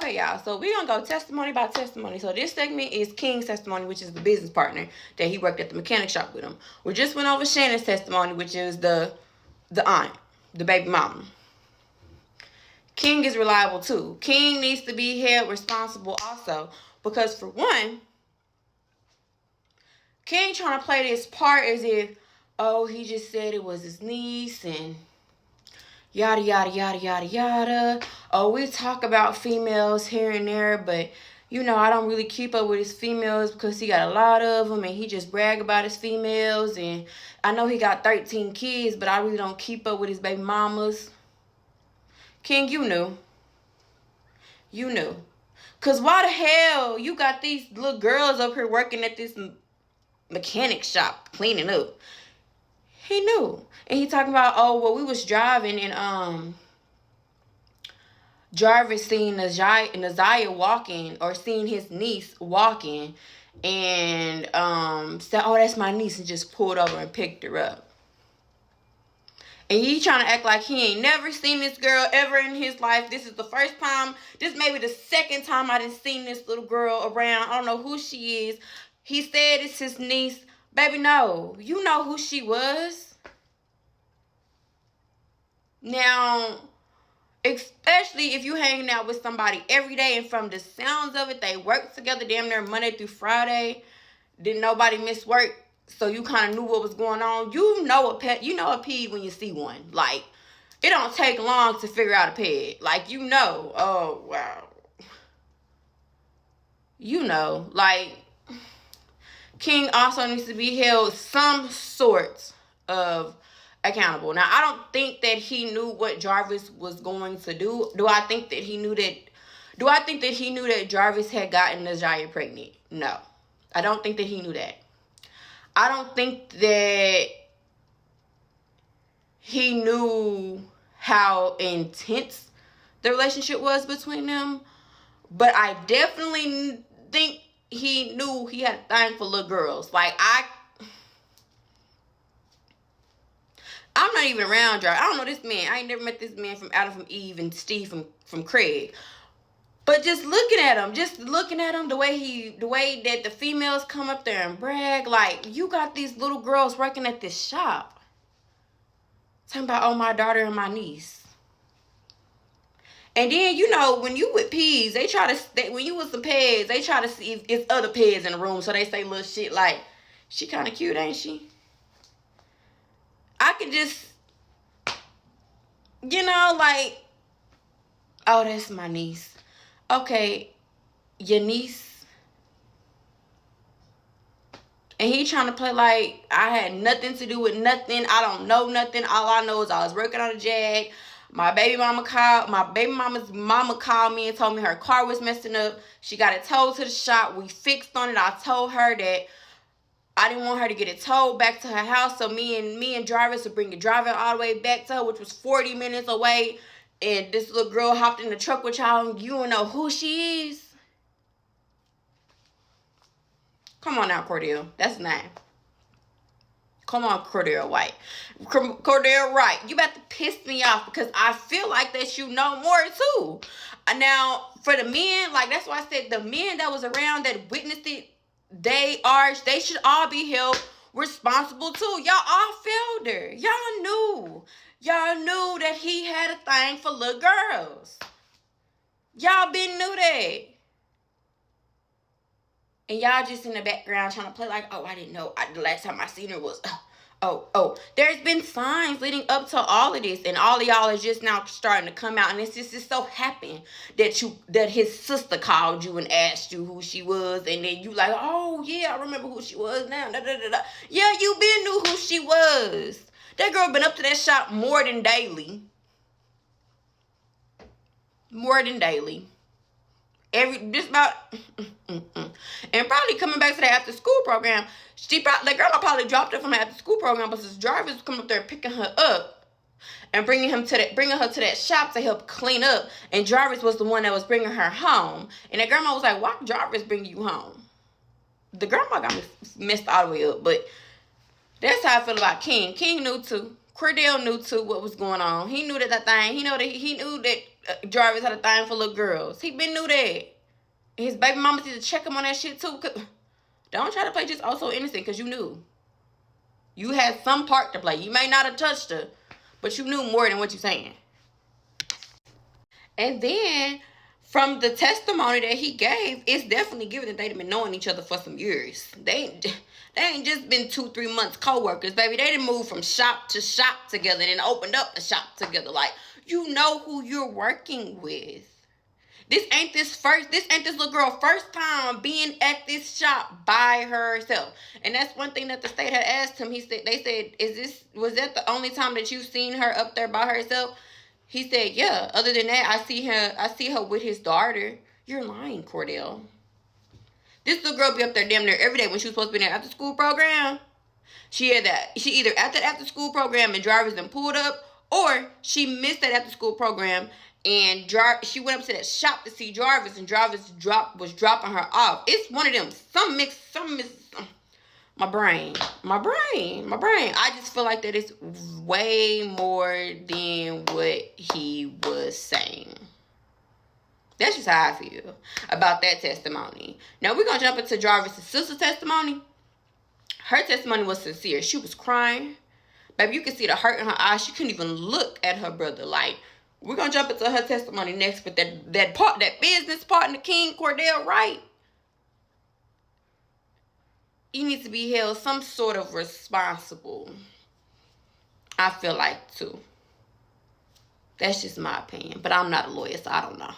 Okay, y'all. So we're gonna go testimony by testimony. So this segment is King's testimony, which is the business partner that he worked at the mechanic shop with him. We just went over Shannon's testimony, which is the aunt, the baby mama. King is reliable too. King needs to be held responsible also, because for one, King trying to play this part as if, oh, he just said it was his niece and yada, yada, yada, yada, yada. Oh, we talk about females here and there, but, you know, I don't really keep up with his females because he got a lot of them and he just brag about his females. And I know he got 13 kids, but I really don't keep up with his baby mamas. King, you knew. You knew. Because why the hell you got these little girls up here working at this mechanic shop cleaning up? He knew. And he talking about, oh, well, we was driving and Jarvis seen Naziah walking, or seen his niece walking, and said, oh, that's my niece, and just pulled over and picked her up. And he trying to act like he ain't never seen this girl ever in his life. This is the first time. This may be the second time I done seen this little girl around. I don't know who she is. He said it's his niece. Baby, no. You know who she was. Now, especially if you hanging out with somebody every day, and from the sounds of it, they work together damn near Monday through Friday. Didn't nobody miss work, so you kind of knew what was going on. You know a ped when you see one. Like, it don't take long to figure out a ped. Like, you know. Oh, wow. You know, like, King also needs to be held some sort of accountable. Now, I don't think that he knew what Jarvis was going to do. Do I think that he knew that Jarvis had gotten Naziah pregnant? No. I don't think that he knew that. I don't think that he knew how intense the relationship was between them. But I definitely think he knew he had a thing for little girls. Like, I'm not even around Jarvis. I don't know this man. I ain't never met this man from Adam, from Eve, and Steve from Craig. But just looking at him, the way that the females come up there and brag, like, you got these little girls working at this shop. Talking about, oh, my daughter and my niece. And then, you know, when you with P's, when you with some Peds, they try to see if it's other Peds in the room. So they say little shit like, she kind of cute, ain't she? I could just, you know, like, oh, that's my niece. Okay, your niece. And he trying to play like I had nothing to do with nothing. I don't know nothing. All I know is I was working on a Jag. My baby mama's mama called me and told me her car was messing up. She got it towed to the shop. We fixed on it. I told her that I didn't want her to get it towed back to her house. So me and Jarvis would bring it driving all the way back to her, which was 40 minutes away. And this little girl hopped in the truck with y'all. You don't know who she is. Come on now, Cordell. That's his name. Come on, Cordell White. Cordell Wright. You about to piss me off because I feel like that you know more too. Now, for the men, like, that's why I said the men that was around that witnessed it, they should all be held responsible too. Y'all all failed her. Y'all knew that he had a thing for little girls. Y'all been knew that. And y'all just in the background trying to play like, oh, I didn't know. The last time I seen her was, oh. There's been signs leading up to all of this. And all of y'all are just now starting to come out. And it's just so happened that his sister called you and asked you who she was. And then you like, oh, yeah, I remember who she was now. Yeah, you been knew who she was. That girl been up to that shop more than daily. And probably coming back to the after school program, that girl probably dropped her from the after school program, but since Jarvis was coming up there picking her up and bringing her to that shop to help clean up, and Jarvis was the one that was bringing her home, and that grandma was like, why Jarvis bring you home? The grandma got me messed all the way up, but that's how I feel about King. King knew too. Cordell knew too what was going on. He knew that thing. He knew that Jarvis had a thing for little girls. He been knew that. And his baby mama need to check him on that shit too. Don't try to play just also innocent because you knew. You had some part to play. You may not have touched her, but you knew more than what you're saying. And then, from the testimony that he gave, it's definitely given that they've been knowing each other for some years. They ain't just been 2-3 months co-workers, baby. They done moved from shop to shop together and opened up the shop together. Like, you know who you're working with. This ain't this little girl first time being at this shop by herself. And that's one thing that the state had asked him. They said, was that the only time that you've seen her up there by herself? He said, yeah. Other than that, I see her with his daughter. You're lying, Cordell. This little girl be up there damn near every day when she was supposed to be in that after school program. She either at that after school program and drivers done pulled up, or she missed that after school program and she went up to that shop to see Jarvis, and Jarvis was dropping her off. It's one of them. My brain. I just feel like that it's way more than what he was saying. That's just how I feel about that testimony. Now we're going to jump into Jarvis' sister's testimony. Her testimony was sincere. She was crying. Baby, you can see the hurt in her eyes. She couldn't even look at her brother. Like, we're going to jump into her testimony next. But that business partner, King Cordell Wright, he needs to be held some sort of responsible. I feel like too. That's just my opinion. But I'm not a lawyer, so I don't know.